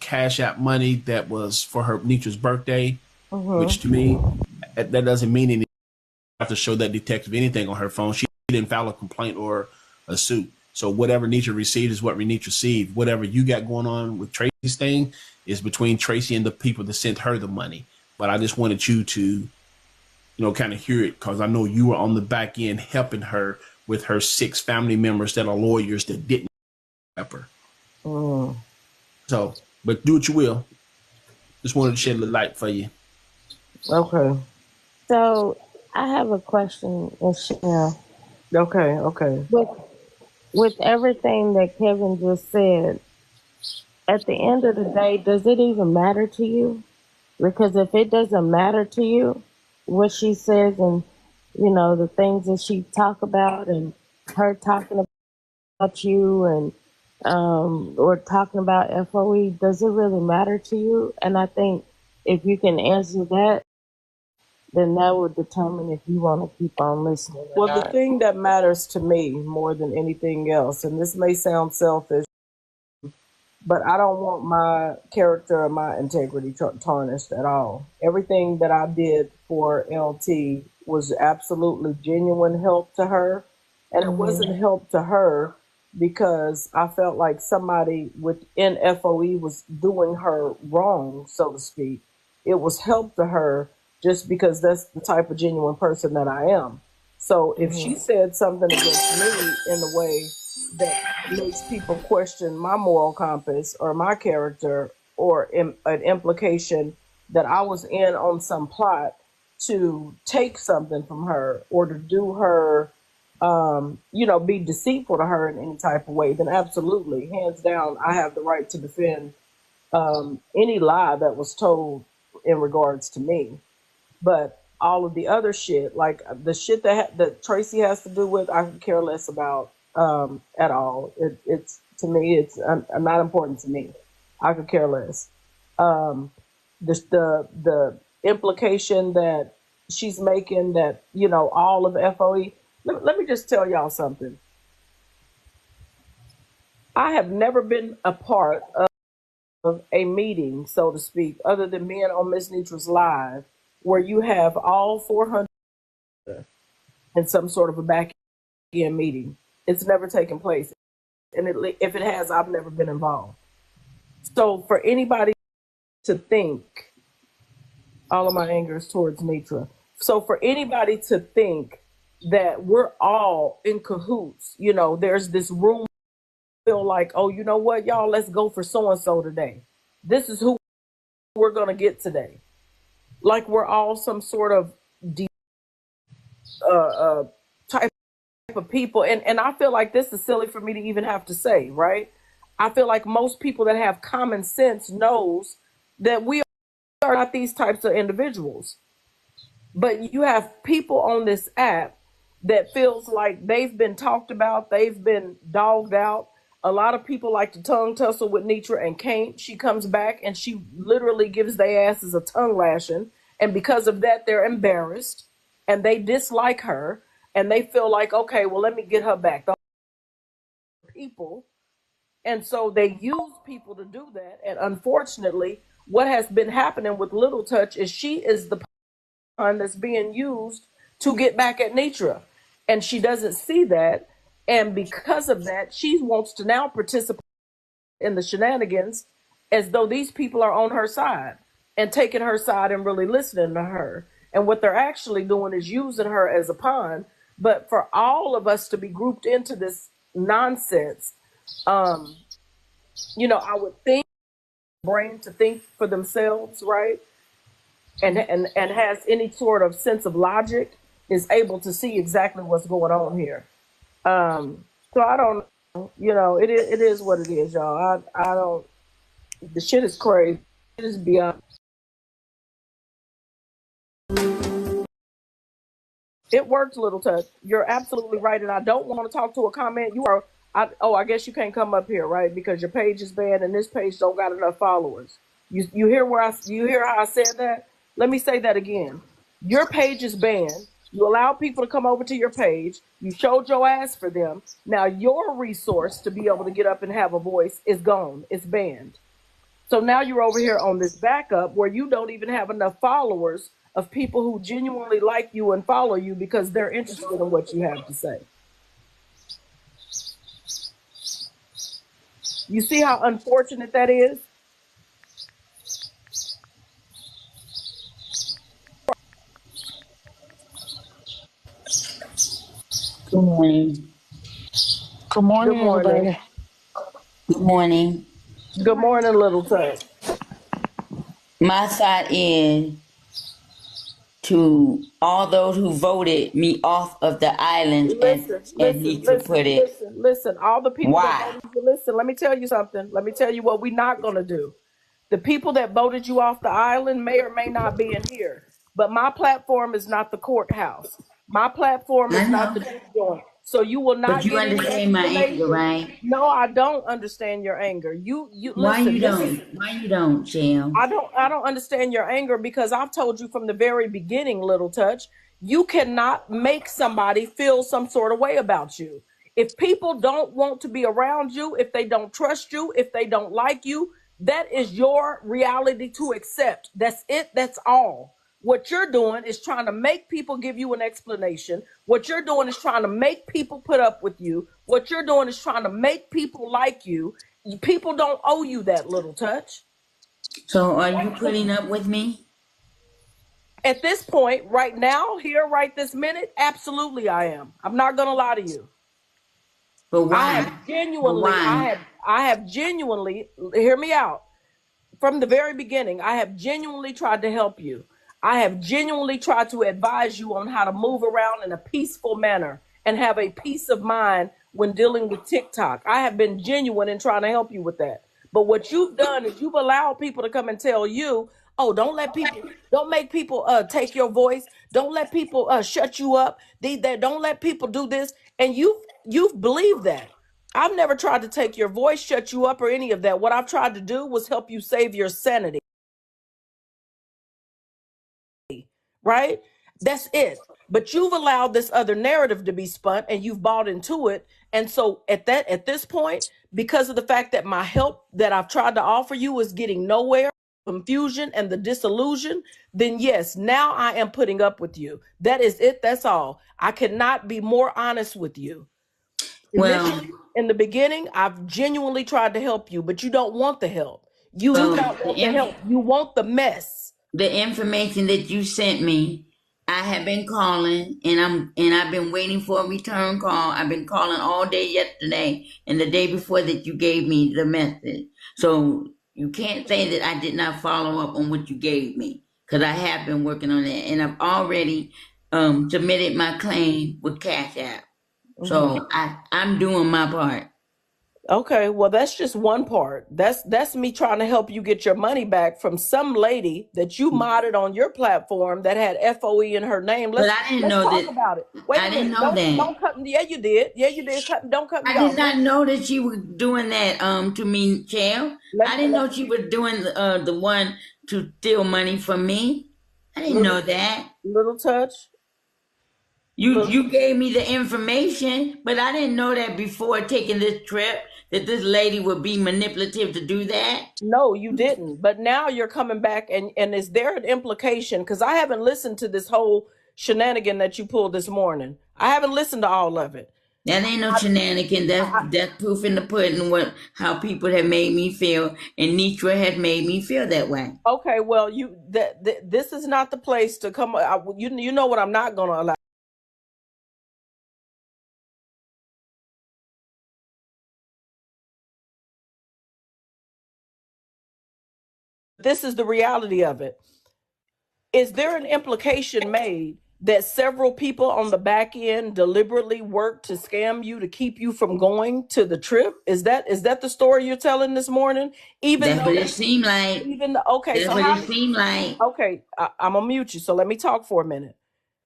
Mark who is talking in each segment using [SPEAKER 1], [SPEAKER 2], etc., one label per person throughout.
[SPEAKER 1] Cash App money that was for her Nitra's birthday,
[SPEAKER 2] Mm-hmm.
[SPEAKER 1] which to me, that doesn't mean anything. I have to show that detective anything on her phone. She didn't file a complaint or a suit. So whatever Nitra received is what Nitra received. Whatever you got going on with Tracy's thing is between Tracy and the people that sent her the money. But I just wanted you to, kind of hear it because I know you were on the back end helping her with her 6 family members that are lawyers that didn't help her.
[SPEAKER 2] Mm.
[SPEAKER 1] So, but do what you will. Just wanted to shed a little light for you.
[SPEAKER 2] Okay.
[SPEAKER 3] So I have a question, Michelle.
[SPEAKER 2] Okay.
[SPEAKER 3] With everything that Kevin just said, at the end of the day, does it even matter to you? Because if it doesn't matter to you, what she says and the things that she talk about and her talking about you and or talking about FOE, does it really matter to you? And I think if you can answer that, then that would determine if you want to keep on listening or
[SPEAKER 2] Well, the
[SPEAKER 3] not.
[SPEAKER 2] thing that matters to me more than anything else, and this may sound selfish, but I don't want my character or my integrity tarnished at all. Everything that I did for LT was absolutely genuine help to her. And it
[SPEAKER 3] Mm-hmm.
[SPEAKER 2] wasn't help to her because I felt like somebody within FOE was doing her wrong, so to speak. It was help to her just because that's the type of genuine person that I am. So if she
[SPEAKER 3] Mm-hmm.
[SPEAKER 2] said something against me in the way that makes people question my moral compass or my character or an implication that I was in on some plot to take something from her or to do her, be deceitful to her in any type of way, then absolutely, hands down, I have the right to defend any lie that was told in regards to me. But all of the other shit, like the shit that Tracy has to do with, I could care less about at all. It's to me, it's not important to me. I could care less. Um, the implication that she's making that all of FOE. Let me just tell y'all something. I have never been a part of a meeting, so to speak, other than being on Miss Nitra's live, where you have all 400 in some sort of a back end meeting. It's never taken place. And if it has, I've never been involved. So for anybody to think, all of my anger is towards Nitra. So for anybody to think that we're all in cahoots, there's this room feel like, oh, you know what, y'all, let's go for so and so today. This is who we're gonna get today. Like we're all some sort of type of people, and I feel like this is silly for me to even have to say, right? I feel like most people that have common sense knows that we are not these types of individuals. But you have people on this app that feels like they've been talked about, they've been dogged out. A lot of people like to tongue tussle with Nitra and can't. She comes back and she literally gives their asses a tongue lashing. And because of that, they're embarrassed and they dislike her and they feel like, okay, well, let me get her back. The people. And so they use people to do that. And unfortunately, what has been happening with Little Touch is she is the that's being used to get back at Nitra. And she doesn't see that. And because of that, she wants to now participate in the shenanigans as though these people are on her side and taking her side and really listening to her. And what they're actually doing is using her as a pawn. But for all of us to be grouped into this nonsense, um, I would think brain to think for themselves, right? And has any sort of sense of logic is able to see exactly what's going on here. So I don't know, it is what it is, y'all. I don't. The shit is crazy. It is beyond. It worked, Little Touch. You're absolutely right, and I don't want to talk to a comment. You are. I guess you can't come up here, right? Because your page is banned, and this page don't got enough followers. You hear you hear how I said that? Let me say that again. Your page is banned. You allow people to come over to your page. You showed your ass for them. Now your resource to be able to get up and have a voice is gone. It's banned. So now you're over here on this backup where you don't even have enough followers of people who genuinely like you and follow you because they're interested in what you have to say. You see how unfortunate that is?
[SPEAKER 4] Good morning.
[SPEAKER 5] Good
[SPEAKER 2] Good
[SPEAKER 5] morning,
[SPEAKER 2] morning.
[SPEAKER 5] everybody.
[SPEAKER 4] Good morning.
[SPEAKER 2] Good morning, little touch.
[SPEAKER 4] My thought is to all those who voted me off of the island
[SPEAKER 2] Listen,
[SPEAKER 4] and
[SPEAKER 2] listen,
[SPEAKER 4] need to
[SPEAKER 2] listen,
[SPEAKER 4] put it.
[SPEAKER 2] listen, listen. All the people that
[SPEAKER 4] Why?
[SPEAKER 2] voted you, listen, let me tell you something. Let me tell you what we're not going to do. The people that voted you off the island may or may not be in here, but my platform is not the courthouse. My platform
[SPEAKER 4] I
[SPEAKER 2] is not
[SPEAKER 4] know.
[SPEAKER 2] the juke joint. So you will
[SPEAKER 4] But
[SPEAKER 2] not
[SPEAKER 4] you
[SPEAKER 2] get any
[SPEAKER 4] understand my anger,
[SPEAKER 2] explanation.
[SPEAKER 4] right?
[SPEAKER 2] No, I don't understand your anger. You
[SPEAKER 4] Why
[SPEAKER 2] listen,
[SPEAKER 4] you
[SPEAKER 2] this is
[SPEAKER 4] don't? Why you don't, Shell?
[SPEAKER 2] I don't understand your anger because I've told you from the very beginning, little touch, you cannot make somebody feel some sort of way about you. If people don't want to be around you, if they don't trust you, if they don't like you, that is your reality to accept. That's it. That's all. What you're doing is trying to make people give you an explanation. What you're doing is trying to make people put up with you. What you're doing is trying to make people like you. People don't owe you that, little touch.
[SPEAKER 4] So are you putting up with me?
[SPEAKER 2] At this point, right now, here, right this minute, absolutely I am. I'm not gonna lie to you.
[SPEAKER 4] But
[SPEAKER 2] I
[SPEAKER 4] why?
[SPEAKER 2] have
[SPEAKER 4] But
[SPEAKER 2] genuinely,
[SPEAKER 4] why?
[SPEAKER 2] I have genuinely, hear me out. From the very beginning, I have genuinely tried to help you. I have genuinely tried to advise you on how to move around in a peaceful manner and have a peace of mind when dealing with TikTok. I have been genuine in trying to help you with that. But what you've done is you've allowed people to come and tell you, oh, don't make people take your voice. Don't let people shut you up. Don't let people do this. And you've believed that. I've never tried to take your voice, shut you up, or any of that. What I've tried to do was help you save your sanity, right? That's it. But you've allowed this other narrative to be spun and you've bought into it. And so at this point, because of the fact that my help that I've tried to offer you is getting nowhere, confusion and the disillusion, then yes, now I am putting up with you. That is it. That's all. I cannot be more honest with you.
[SPEAKER 4] Well,
[SPEAKER 2] Initially, in the beginning, I've genuinely tried to help you, but you don't want the help. You do
[SPEAKER 4] well,
[SPEAKER 2] not want the help. You want the mess.
[SPEAKER 4] the information that you sent me, I have been calling and I've been waiting for a return call. I've been calling all day yesterday and the day before that you gave me the message. So you can't say that I did not follow up on what you gave me because I have been working on it and I've already submitted my claim with Cash App.
[SPEAKER 2] Mhm.
[SPEAKER 4] So I'm doing my part.
[SPEAKER 2] Okay, well, that's just one part. That's me trying to help you get your money back from some lady that you modded on your platform that had FOE in her name.
[SPEAKER 4] But
[SPEAKER 2] Let's
[SPEAKER 4] I didn't
[SPEAKER 2] let's
[SPEAKER 4] know
[SPEAKER 2] talk
[SPEAKER 4] that.
[SPEAKER 2] about it. Wait
[SPEAKER 4] I
[SPEAKER 2] a
[SPEAKER 4] didn't
[SPEAKER 2] minute.
[SPEAKER 4] know that.
[SPEAKER 2] Don't cut me. Yeah, you did. Yeah, you did. Don't cut me
[SPEAKER 4] I did
[SPEAKER 2] off.
[SPEAKER 4] not know that she was doing that to me, Chael. I
[SPEAKER 2] Let,
[SPEAKER 4] didn't
[SPEAKER 2] let,
[SPEAKER 4] know she was doing the one to steal money from me. I didn't
[SPEAKER 2] little
[SPEAKER 4] know that.
[SPEAKER 2] little touch.
[SPEAKER 4] You
[SPEAKER 2] Little,
[SPEAKER 4] you gave me the information, but I didn't know that before taking this trip that this lady would be manipulative to do that.
[SPEAKER 2] no, you didn't. But now you're coming back, and is there an implication? Because I haven't listened to this whole shenanigan that you pulled this morning. I haven't listened to all of it.
[SPEAKER 4] That ain't no shenanigan. That's proof in the pudding what how people have made me feel, and Nitra has made me feel that way.
[SPEAKER 2] Okay, well, this is not the place to come. You know what I'm not going to allow. This is the reality of it. Is there an implication made that several people on the back end deliberately worked to scam you to keep you from going to the trip? Is that the story you're telling this morning? Even
[SPEAKER 4] That's what
[SPEAKER 2] though,
[SPEAKER 4] it seemed like.
[SPEAKER 2] okay,
[SPEAKER 4] That's
[SPEAKER 2] so
[SPEAKER 4] what it seemed like.
[SPEAKER 2] okay, I'm gonna mute you. So let me talk for a minute.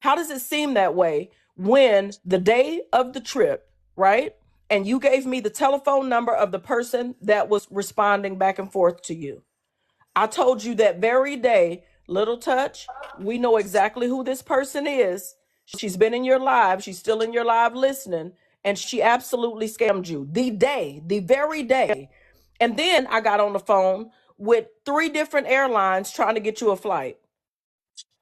[SPEAKER 2] How does it seem that way when the day of the trip, right? And you gave me the telephone number of the person that was responding back and forth to you. I told you that very day, little touch, we know exactly who this person is. She's been in your live. She's still in your live listening. And she absolutely scammed you the very day. And then I got on the phone with 3 different airlines trying to get you a flight.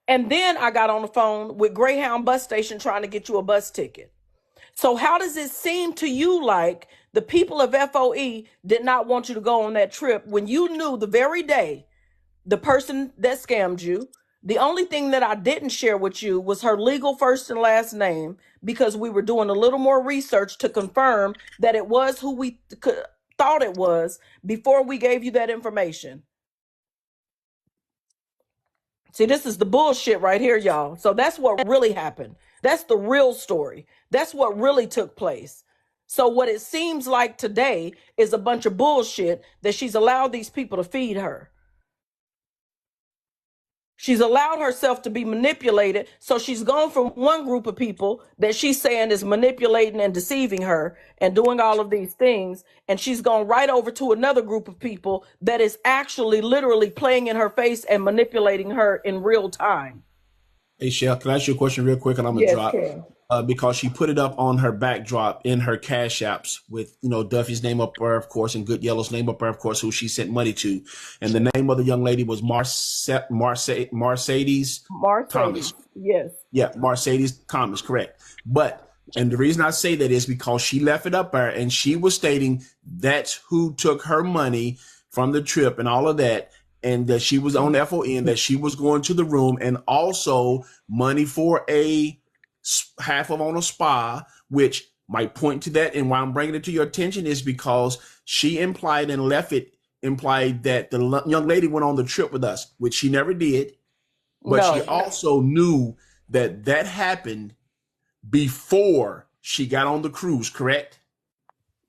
[SPEAKER 2] And then I got on the phone with Greyhound bus station trying to get you a bus ticket. So how does it seem to you like the people of FOE did not want you to go on that trip when you knew the very day the person that scammed you? The only thing that I didn't share with you was her legal first and last name, because we were doing a little more research to confirm that it was who we thought it was before we gave you that information. See, this is the bullshit right here, y'all. So that's what really happened. That's the real story. That's what really took place. So what it seems like today is a bunch of bullshit that she's allowed these people to feed her. She's allowed herself to be manipulated. So she's gone from one group of people that she's saying is manipulating and deceiving her and doing all of these things. And she's gone right over to another group of people that is actually literally playing in her face and manipulating her in real time.
[SPEAKER 1] Hey, Shell, can I ask you a question real quick? And I'm going to drop.
[SPEAKER 2] Ken.
[SPEAKER 1] Because she put it up on her backdrop in her cash apps with, Duffy's name up there, of course, and Good Yellow's name up there, of course, who she sent money to. And the name of the young lady was Mercedes Thomas.
[SPEAKER 2] Yes.
[SPEAKER 1] Yeah, Mercedes Thomas, correct. And the reason I say that is because she left it up there and she was stating that's who took her money from the trip and all of that. And that she was on FON, that she was going to the room, and also money for a half of on a spa, which might point to that. And why I'm bringing it to your attention is because she implied and left it implied that the young lady went on the trip with us, which she never did. But
[SPEAKER 2] No.
[SPEAKER 1] she also knew that that happened before she got on the cruise, correct?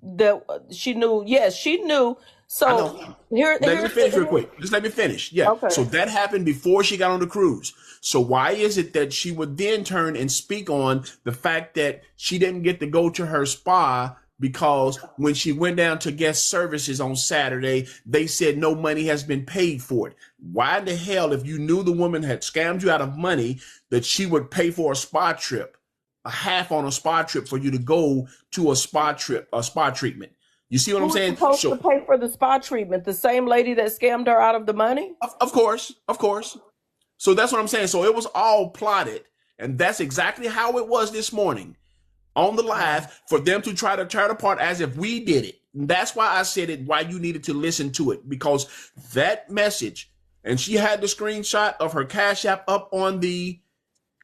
[SPEAKER 2] That she knew. Yes, she knew. So
[SPEAKER 1] let me finish real quick. Just let me finish. Yeah.
[SPEAKER 2] Okay.
[SPEAKER 1] So that happened before she got on the cruise. So why is it that she would then turn and speak on the fact that she didn't get to go to her spa because when she went down to guest services on Saturday, they said no money has been paid for it? Why the hell, if you knew the woman had scammed you out of money, that she would pay for a spa trip, a half on a spa trip for you to go to a spa trip, a spa treatment? You see what I'm saying?
[SPEAKER 2] Supposed to pay for the spa treatment? The same lady that scammed her out of the money?
[SPEAKER 1] Of course. So that's what I'm saying. So it was all plotted. And that's exactly how it was this morning on the live, for them to try to tear it apart as if we did it. And that's why I said it, why you needed to listen to it, because that message, and she had the screenshot of her Cash App up on the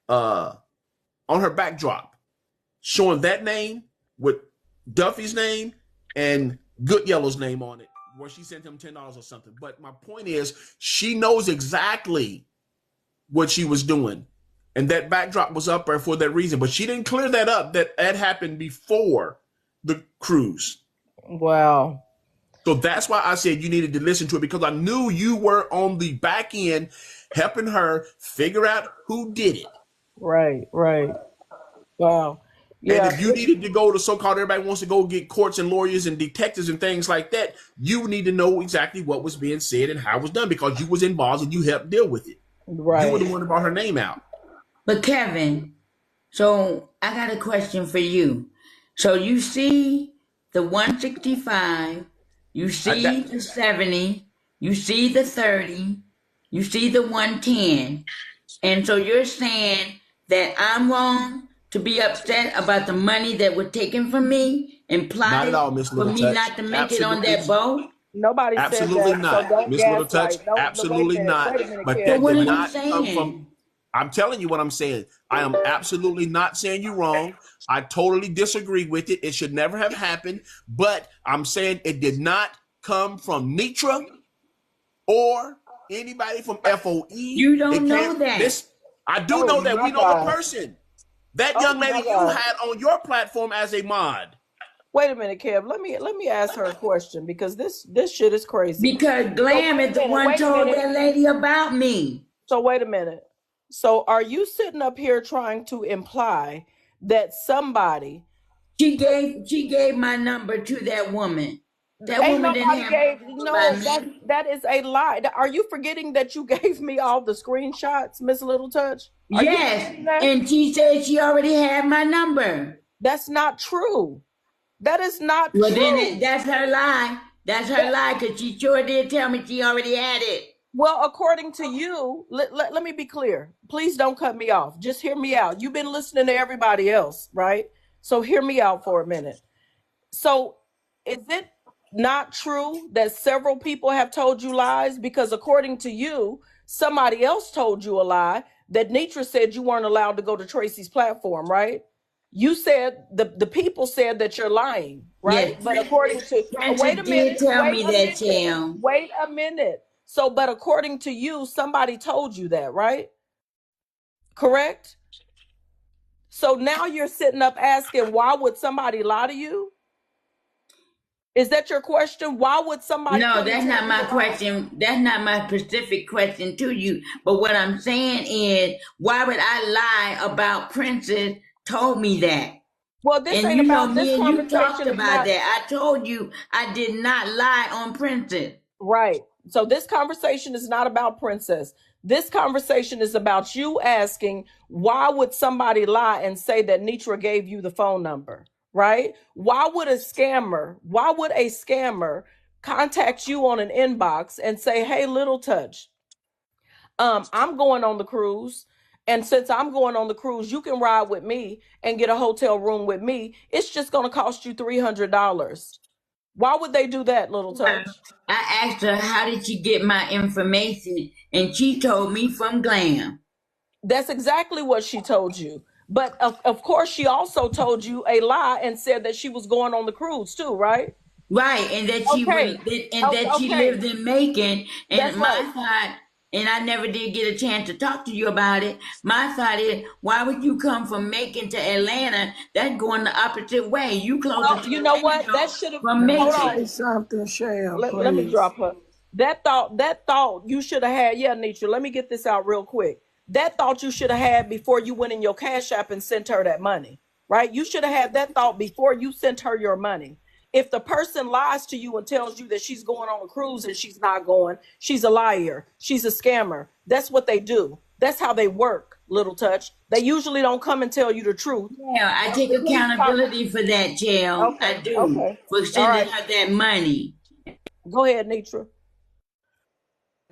[SPEAKER 1] on her backdrop, showing that name with Duffy's name and Good Yellow's name on it, where she sent him $10 or something. But my point is, she knows exactly what she was doing. And that backdrop was up there for that reason. But she didn't clear that up, that happened before the cruise.
[SPEAKER 2] Wow.
[SPEAKER 1] So that's why I said you needed to listen to it, because I knew you were on the back end helping her figure out who did it.
[SPEAKER 2] Right. Wow. Yeah.
[SPEAKER 1] And if you needed to go to so-called, everybody wants to go get courts and lawyers and detectives and things like that, you need to know exactly what was being said and how it was done, because you was involved and you helped deal with it.
[SPEAKER 2] Right.
[SPEAKER 1] You were the one that brought her name out.
[SPEAKER 4] But Kevin, so I got a question for you. So you see the 165, you see the 70, you see the 30, you see the 110. And so you're saying that I'm wrong to be upset about the money that was taken from me and plotted for me not to make it on that boat?
[SPEAKER 2] Nobody
[SPEAKER 1] Absolutely
[SPEAKER 2] said that.
[SPEAKER 1] not.
[SPEAKER 2] So don't
[SPEAKER 1] Miss Little
[SPEAKER 2] gaslight.
[SPEAKER 1] Touch, absolutely not. But
[SPEAKER 2] Karen.
[SPEAKER 1] that
[SPEAKER 4] what
[SPEAKER 1] did
[SPEAKER 4] are you
[SPEAKER 1] not come
[SPEAKER 4] saying?
[SPEAKER 1] from. I'm telling you what I'm saying. I am absolutely not saying you wrong. I totally disagree with it. It should never have happened. But I'm saying it did not come from Nitra or anybody from FOE.
[SPEAKER 4] You don't know that.
[SPEAKER 1] I do know that. We know the person. That young lady you had on your platform as a mod.
[SPEAKER 2] Wait a minute, Kev. Let me ask her a question, because this shit is crazy.
[SPEAKER 4] Because Glam is the one told that lady about me.
[SPEAKER 2] So wait a minute. So are you sitting up here trying to imply that somebody
[SPEAKER 4] She gave my number to that woman. That
[SPEAKER 2] ain't
[SPEAKER 4] woman didn't
[SPEAKER 2] nobody
[SPEAKER 4] have
[SPEAKER 2] gave? No, that is a lie. Are you forgetting that you gave me all the screenshots, Miss Little Touch? Are you forgetting that?
[SPEAKER 4] And she said she already had my number.
[SPEAKER 2] That's not true. That is not
[SPEAKER 4] Well,
[SPEAKER 2] true.
[SPEAKER 4] then that's her lie. That's her lie, because she sure did tell me she already had it.
[SPEAKER 2] Well, according to you, let me be clear. Please don't cut me off. Just hear me out. You've been listening to everybody else, right? So hear me out for a minute. So is it not true that several people have told you lies? Because according to you, somebody else told you a lie that Nitra said you weren't allowed to go to Tracy's platform, right? You said the people said that you're lying, right?
[SPEAKER 4] Yes.
[SPEAKER 2] But according to
[SPEAKER 4] Princess did tell me that, Cham.
[SPEAKER 2] wait a minute. So, but according to you, somebody told you that, right? Correct? So now you're sitting up asking, why would somebody lie to you? Is that your question? Why would somebody
[SPEAKER 4] No,
[SPEAKER 2] come and
[SPEAKER 4] that's
[SPEAKER 2] tell
[SPEAKER 4] not
[SPEAKER 2] you
[SPEAKER 4] my
[SPEAKER 2] a lie?
[SPEAKER 4] question. That's not my specific question to you. But what I'm saying is, why would I lie about Princess told me that?
[SPEAKER 2] Well, this
[SPEAKER 4] And
[SPEAKER 2] ain't
[SPEAKER 4] you know,
[SPEAKER 2] about this
[SPEAKER 4] me and you talked
[SPEAKER 2] conversation is
[SPEAKER 4] about
[SPEAKER 2] not
[SPEAKER 4] that. I told you I did not lie on Princess.
[SPEAKER 2] right. So this conversation is not about Princess. This conversation is about you asking, why would somebody lie and say that Nitra gave you the phone number? Right? Why would a scammer contact you on an inbox and say, hey, Little Touch, I'm going on the cruise. And since I'm going on the cruise, you can ride with me and get a hotel room with me. It's just going to cost you $300. Why would they do that, Little
[SPEAKER 4] Well,
[SPEAKER 2] Touch?
[SPEAKER 4] I asked her, how did she get my information? And she told me from Glam.
[SPEAKER 2] That's exactly what she told you. But of course, she also told you a lie and said that she was going on the cruise too, right?
[SPEAKER 4] Right, and that she
[SPEAKER 2] Okay.
[SPEAKER 4] went, and that she
[SPEAKER 2] Okay.
[SPEAKER 4] lived in Macon.
[SPEAKER 2] That's
[SPEAKER 4] And
[SPEAKER 2] right.
[SPEAKER 4] my thought, and I never did get a chance to talk to you about it. My thought is, why would you come from Macon to Atlanta? That's going the opposite way. You closer
[SPEAKER 2] Well,
[SPEAKER 4] to
[SPEAKER 2] you know what? That
[SPEAKER 4] Orlando
[SPEAKER 2] should have,
[SPEAKER 4] from
[SPEAKER 5] Can I
[SPEAKER 2] hold
[SPEAKER 4] Macon.
[SPEAKER 2] on.
[SPEAKER 5] say something, Shell,
[SPEAKER 2] Let me
[SPEAKER 5] please?
[SPEAKER 2] drop her. That thought you should have had, yeah, Nietzsche. Let me get this out real quick. That thought you should have had before you went in your Cash App and sent her that money, right? You should have had that thought before you sent her your money. If the person lies to you and tells you that she's going on a cruise and she's not going, she's a liar. She's a scammer. That's what they do. That's how they work, Little Touch. They usually don't come and tell you the truth.
[SPEAKER 4] Yeah, I take
[SPEAKER 2] Please stop.
[SPEAKER 4] accountability for that, Jill. I
[SPEAKER 2] Okay,
[SPEAKER 4] do.
[SPEAKER 2] okay.
[SPEAKER 4] For
[SPEAKER 2] All
[SPEAKER 4] sending
[SPEAKER 2] right.
[SPEAKER 4] her that money.
[SPEAKER 2] Go ahead, Nitra.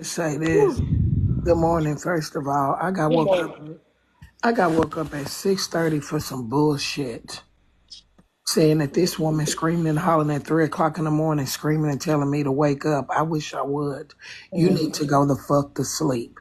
[SPEAKER 5] Say this. Good morning, first of all.
[SPEAKER 2] Good morning.
[SPEAKER 5] I got woke up at 6:30 for some bullshit. Saying that this woman screaming and hollering at 3 o'clock in the morning, screaming and telling me to wake up. I wish I would. You need to go the fuck to sleep.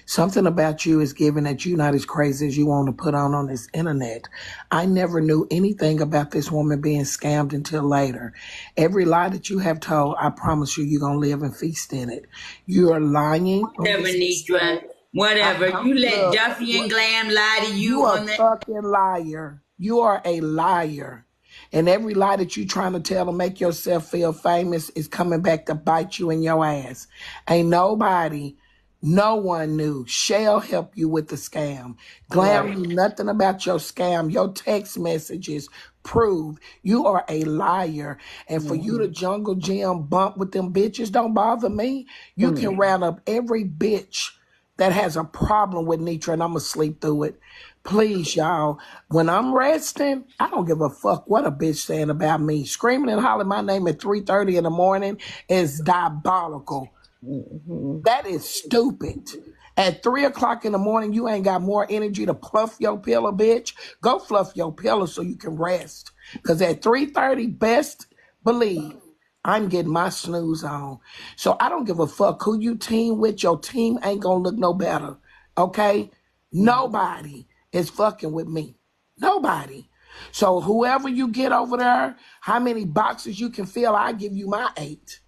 [SPEAKER 5] Something about you is given that you're not as crazy as you want to put on this internet. I never knew anything about this woman being scammed until later. Every lie that you have told, I promise you, you're going to live and feast in it. You are lying.
[SPEAKER 4] Whatever, Nitra. Whatever. You let
[SPEAKER 5] Look,
[SPEAKER 4] Duffy and Glam lie to
[SPEAKER 5] you
[SPEAKER 4] you
[SPEAKER 5] are
[SPEAKER 4] on
[SPEAKER 5] a
[SPEAKER 4] that.
[SPEAKER 5] fucking liar. You are a liar. And every lie that you trying to tell to make yourself feel famous is coming back to bite you in your ass. Ain't nobody, no one knew. Shell helped you with the scam. Glam knew nothing about your scam. Your text messages prove you are a liar. And for you to jungle gym bump with them bitches don't bother me. You can round up every bitch that has a problem with Nitra, and I'm going to sleep through it. Please, y'all, when I'm resting, I don't give a fuck what a bitch saying about me. Screaming and hollering my name at 3:30 in the morning is diabolical. That is stupid. At 3 o'clock in the morning, you ain't got more energy to fluff your pillow, bitch. Go fluff your pillow so you can rest. Because at 3:30, best believe I'm getting my snooze on. So I don't give a fuck who you team with. Your team ain't gonna look no better. Okay? Nobody is fucking with me. Nobody. So whoever you get over there, how many boxes you can fill, I give you my 8.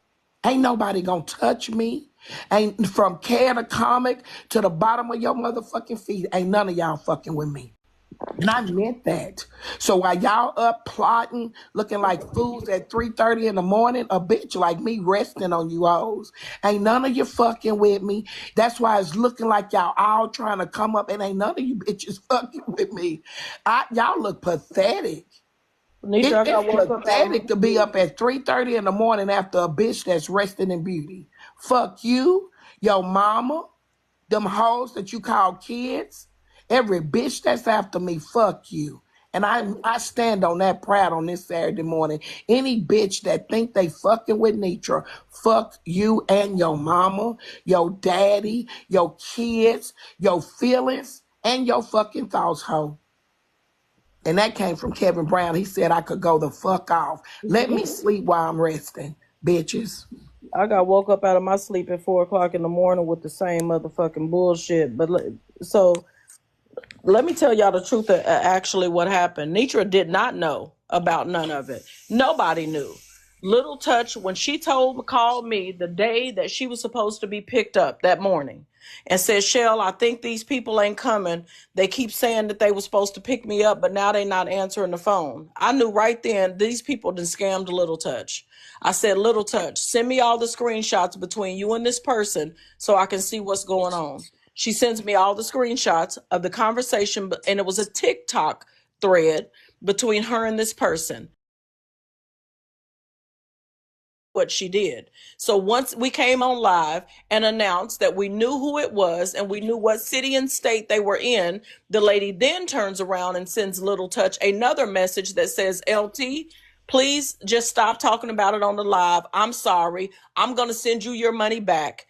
[SPEAKER 5] Ain't nobody gonna touch me. Ain't from can of comic to the bottom of your motherfucking feet. Ain't none of y'all fucking with me. And I meant that. So while y'all up plotting, looking like fools at 3:30 in the morning, a bitch like me resting on you hoes. Ain't none of you fucking with me. That's why it's looking like y'all all trying to come up and ain't none of you bitches fucking with me. Y'all look pathetic.
[SPEAKER 2] Nitra, I got
[SPEAKER 5] It's
[SPEAKER 2] woke up out of
[SPEAKER 5] pathetic to be up at 3:30 in the morning after a bitch that's resting in beauty. Fuck you, your mama, them hoes that you call kids. Every bitch that's after me, fuck you. And I stand on that proud on this Saturday morning. Any bitch that think they fucking with Nitra, fuck you and your mama, your daddy, your kids, your feelings, and your fucking thoughts, hoe. And that came from Kevin Brown. He said I could go the fuck off. Let me sleep while I'm resting, bitches.
[SPEAKER 2] I got woke up out of my sleep at 4 o'clock in the morning with the same motherfucking bullshit. But so let me tell y'all the truth of actually what happened. Nitra did not know about none of it. Nobody knew. Little Touch, when she called me the day that she was supposed to be picked up that morning and said, Shell, I think these people ain't coming. They keep saying that they were supposed to pick me up, but now they not answering the phone. I knew right then these people done scammed Little Touch. I said, Little Touch, send me all the screenshots between you and this person so I can see what's going on. She sends me all the screenshots of the conversation, and it was a TikTok thread between her and this person. What she did. So once we came on live and announced that we knew who it was and we knew what city and state they were in, the lady then turns around and sends Little Touch another message that says, LT, please just stop talking about it on the live. I'm sorry. I'm going to send you your money back.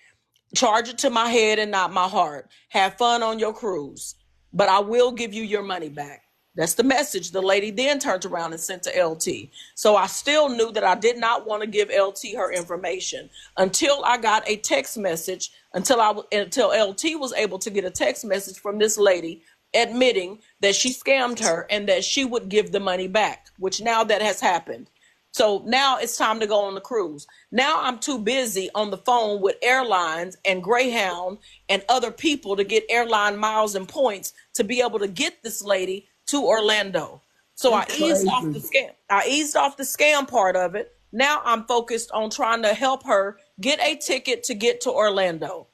[SPEAKER 2] Charge it to my head and not my heart. Have fun on your cruise, but I will give you your money back. That's the message the lady then turned around and sent to LT. So I still knew that I did not want to give LT her information until I got a text message, until LT was able to get a text message from this lady admitting that she scammed her and that she would give the money back, which now that has happened. So now it's time to go on the cruise. Now I'm too busy on the phone with airlines and Greyhound and other people to get airline miles and points to be able to get this lady to Orlando. So I eased off the scam. I eased off the scam part of it. Now I'm focused on trying to help her get a ticket to get to Orlando.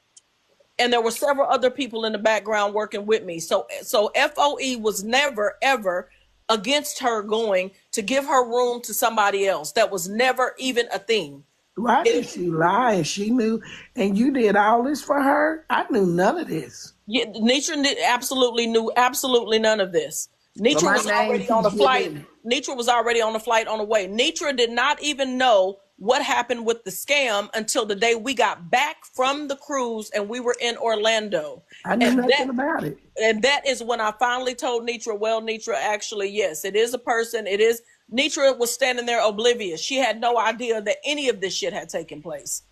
[SPEAKER 2] And there were several other people in the background working with me. So FOE was never, ever against her going to give her room to somebody else. That was never even a thing.
[SPEAKER 5] Why did she lie? And she knew, and you did all this for her? I knew none of this.
[SPEAKER 2] Yeah, Nitra absolutely knew absolutely none of this. Nitra was already on the flight. Nitra was already on the flight on the way. Nitra did not even know what happened with the scam until the day we got back from the cruise and we were in Orlando.
[SPEAKER 5] I knew nothing about it.
[SPEAKER 2] And that is when I finally told Nitra, well, Nitra, actually, yes, it is a person. It is. Nitra was standing there oblivious. She had no idea that any of this shit had taken place.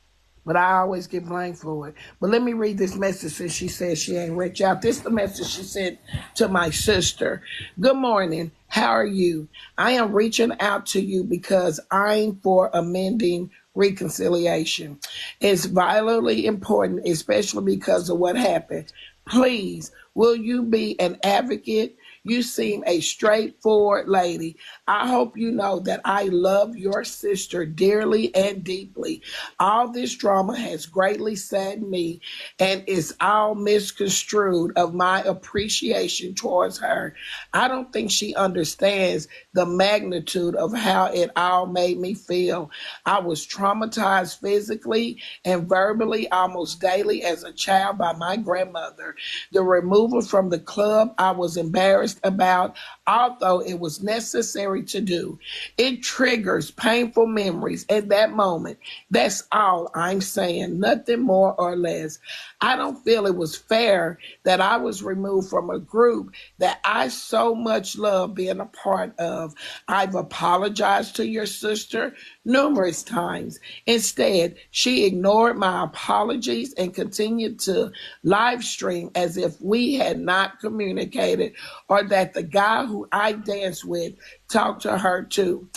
[SPEAKER 5] But I always get blamed for it. But let me read this message since she said she ain't reached out. This is the message she sent to my sister. Good morning. How are you? I am reaching out to you because I'm for amending reconciliation. It's vitally important, especially because of what happened. Please, will you be an advocate? You seem a straightforward lady. I hope you know that I love your sister dearly and deeply. All this drama has greatly saddened me and is all misconstrued of my appreciation towards her. I don't think she understands the magnitude of how it all made me feel. I was traumatized physically and verbally almost daily as a child by my grandmother. The removal from the club I was embarrassed about, although it was necessary to do. It triggers painful memories at that moment. That's all I'm saying, nothing more or less. I don't feel it was fair that I was removed from a group that I so much love being a part of. I've apologized to your sister numerous times. Instead, she ignored my apologies and continued to live stream as if we had not communicated or that the guy who I danced with talked to her too.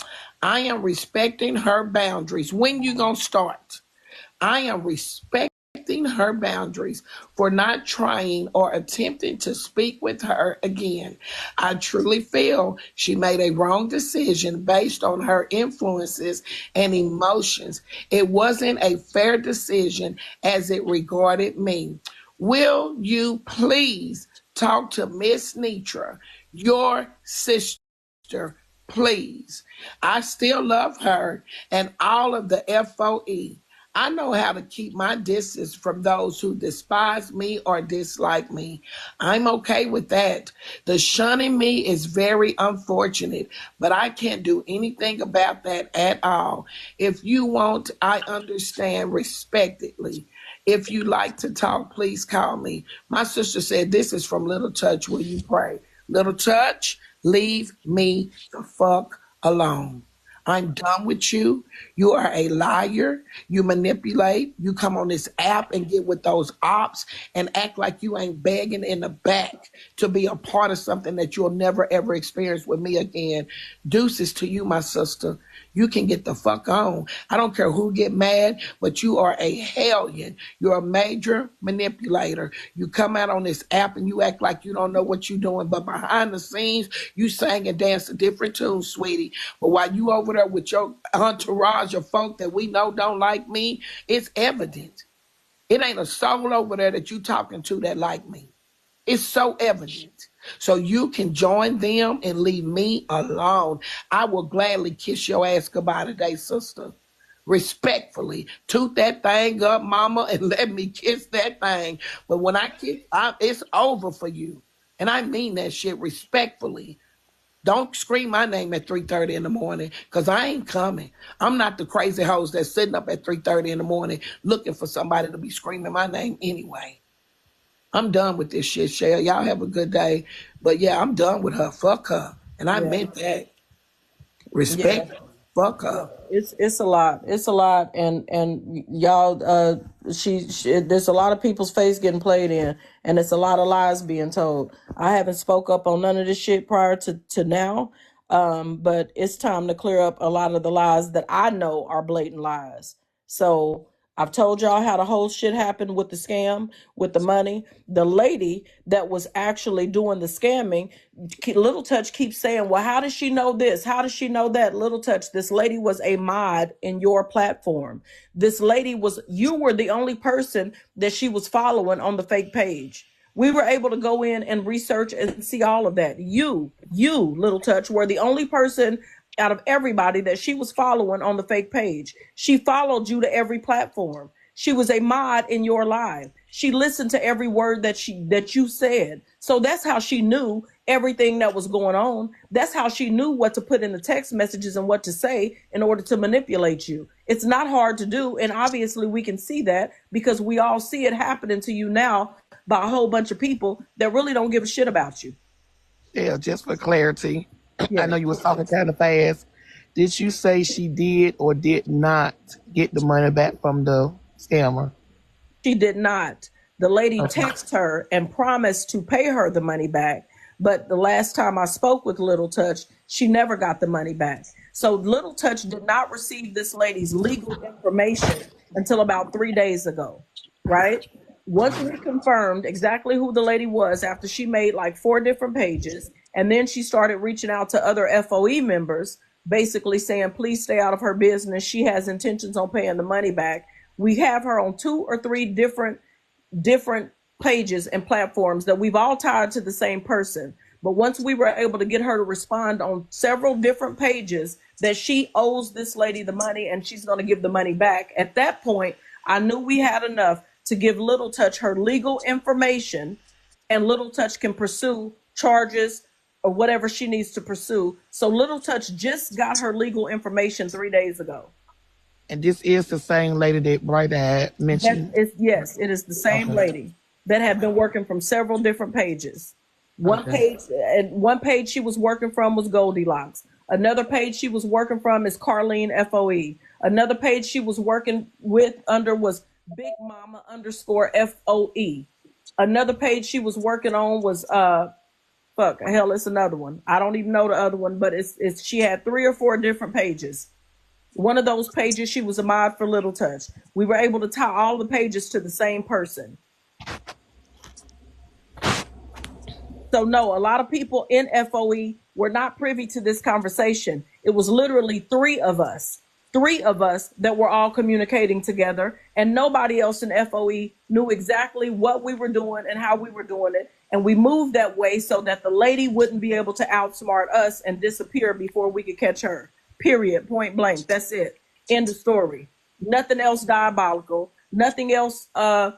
[SPEAKER 5] I am respecting her boundaries. When you gonna start? I am respecting her boundaries for not trying or attempting to speak with her again. I truly feel she made a wrong decision based on her influences and emotions. It wasn't a fair decision as it regarded me. Will you please talk to Miss Nitra, your sister, please? I still love her and all of the FOE. I know how to keep my distance from those who despise me or dislike me. I'm okay with that. The shunning me is very unfortunate, but I can't do anything about that at all. If you want, I understand respectfully. If you like to talk, please call me. My sister said, this is from Little Touch. Will you pray? Little Touch, leave me the fuck alone. I'm done with you. You are a liar. You manipulate. You come on this app and get with those ops and act like you ain't begging in the back to be a part of something that you'll never ever experience with me again. Deuces to you, my sister. You can get the fuck on. I don't care who get mad, but you are a hellion. You're a major manipulator. You come out on this app and you act like you don't know what you're doing, but behind the scenes, you sang and danced a different tune, sweetie. But while you over there with your entourage of folk that we know don't like me, it's evident. It ain't a soul over there that you talking to that like me. It's so evident. So you can join them and leave me alone. I will gladly kiss your ass goodbye today, sister. Respectfully, toot that thing up, mama, and let me kiss that thing. But when I kiss, it's over for you. And I mean that shit respectfully. Don't scream my name at 3:30 in the morning, because I ain't coming. I'm not the crazy hoes that's sitting up at 3:30 in the morning looking for somebody to be screaming my name anyway. I'm done with this shit, Shell. Y'all have a good day. But yeah, I'm done with her. Fuck her. And I
[SPEAKER 2] Yeah.
[SPEAKER 5] meant that.
[SPEAKER 2] Yeah.
[SPEAKER 5] Respect. Fuck
[SPEAKER 2] Yeah.
[SPEAKER 5] her.
[SPEAKER 2] It's a lot. It's a lot, and y'all, she there's a lot of people's face getting played in, and it's a lot of lies being told. I haven't spoke up on none of this shit prior to now, but it's time to clear up a lot of the lies that I know are blatant lies. So I've told y'all how the whole shit happened with the scam, with the money. The lady that was actually doing the scamming, Little Touch keeps saying, well, how does she know this? How does she know that? Little Touch, this lady was a mod in your platform. This lady you were the only person that she was following on the fake page. We were able to go in and research and see all of that. You, Little Touch, were the only person out of everybody that she was following on the fake page. She followed you to every platform. She was a mod in your live. She listened to every word that you said. So that's how she knew everything that was going on. That's how she knew what to put in the text messages and what to say in order to manipulate you. It's not hard to do. And obviously we can see that because we all see it happening to you now by a whole bunch of people that really don't give a shit about you.
[SPEAKER 5] Yeah, just for clarity. I
[SPEAKER 2] Yeah.
[SPEAKER 5] know you was talking kind of fast. Did you say she did or did not get the money back from the scammer?
[SPEAKER 2] She did not. The lady
[SPEAKER 5] Okay.
[SPEAKER 2] texted her and promised to pay her the money back. But the last time I spoke with Little Touch, she never got the money back. So Little Touch did not receive this lady's legal information until about 3 days ago, right? Once we confirmed exactly who the lady was after she made like 4 different pages, and then she started reaching out to other FOE members, basically saying, please stay out of her business. She has intentions on paying the money back. We have her on 2 or 3 different pages and platforms that we've all tied to the same person. But once we were able to get her to respond on several different pages that she owes this lady the money and she's going to give the money back, at that point, I knew we had enough to give Little Touch her legal information, and Little Touch can pursue charges or whatever she needs to pursue. So Little Touch just got her legal information 3 days ago.
[SPEAKER 5] And this is the same lady that Bright had mentioned.
[SPEAKER 2] Yes, it is the same
[SPEAKER 5] Okay.
[SPEAKER 2] lady that had been working from several different pages. One
[SPEAKER 5] Okay.
[SPEAKER 2] page she was working from was Goldilocks. Another page she was working from is Carlene FOE. Another page she was working with under was Big Mama _ FOE. Another page she was working on was it's another one. I don't even know the other one, but it's she had 3 or 4 different pages. One of those pages, she was a mod for Little Touch. We were able to tie all the pages to the same person. So no, a lot of people in FOE were not privy to this conversation. It was literally 3 of us that were all communicating together, and nobody else in FOE knew exactly what we were doing and how we were doing it. And we moved that way so that the lady wouldn't be able to outsmart us and disappear before we could catch her. Period. Point blank. That's it. End of story. nothing else diabolical, nothing else to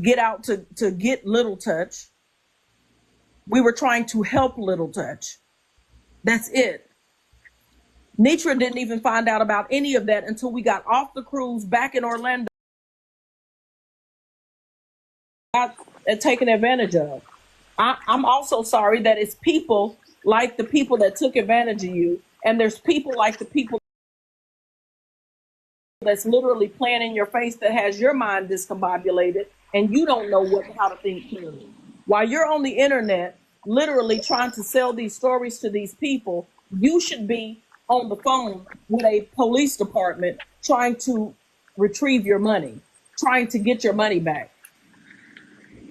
[SPEAKER 2] get out to get Little Touch. We were trying to help Little Touch. That's it. Nitra didn't even find out about any of that until we got off the cruise back in Orlando, got taken advantage of. I'm also sorry that it's people like the people that took advantage of you, and there's people like the people that's literally playing in your face that has your mind discombobulated and you don't know how to think clearly. While you're on the internet literally trying to sell these stories to these people, you should be on the phone with a police department trying to retrieve your money, trying to get your money back.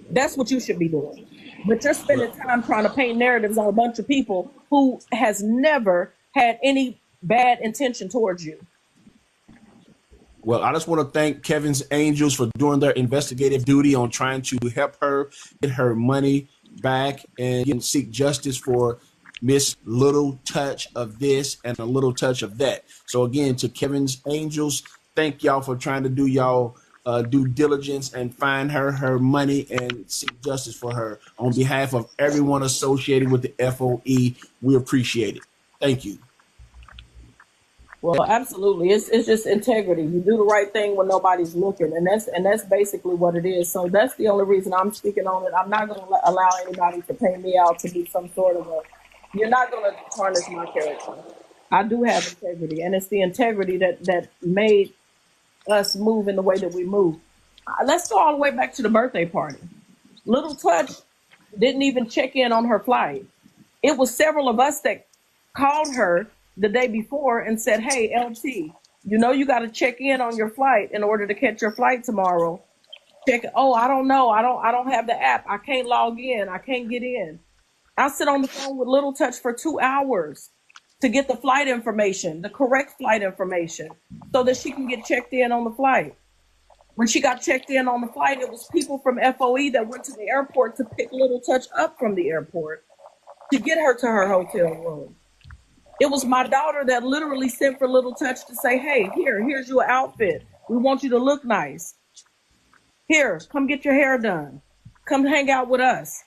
[SPEAKER 2] That's what you should be doing. But you're spending time trying to paint narratives on a bunch of people who has never had any bad intention towards you.
[SPEAKER 1] Well, I just want to thank Kevin's Angels for doing their investigative duty on trying to help her get her money back and seek justice for Miss Little Touch of this and a little touch of that. So again, to Kevin's Angels, thank y'all for trying to do y'all due diligence and find her money and seek justice for her. On behalf of everyone associated with the FOE, we appreciate it. Thank you.
[SPEAKER 2] Well, absolutely. It's just integrity. You do the right thing when nobody's looking, and that's basically what it is. So that's the only reason I'm speaking on it. I'm not going to allow anybody to pay me out to be some sort of a. You're not going to tarnish my character. I do have integrity, and it's the integrity that made us move in the way that we move. Let's go all the way back to the birthday party. Little Touch didn't even check in on her flight. It was several of us that called her the day before and said, "Hey, LT, you got to check in on your flight in order to catch your flight tomorrow. Check. Oh, I don't know. I don't have the app. I can't log in. I can't get in." I sit on the phone with Little Touch for 2 hours to get the flight information, the correct flight information, so that she can get checked in on the flight. When she got checked in on the flight, it was people from FOE that went to the airport to pick Little Touch up from the airport to get her to her hotel room. It was my daughter that literally sent for Little Touch to say, "Hey, here's your outfit. We want you to look nice. Here, come get your hair done. Come hang out with us.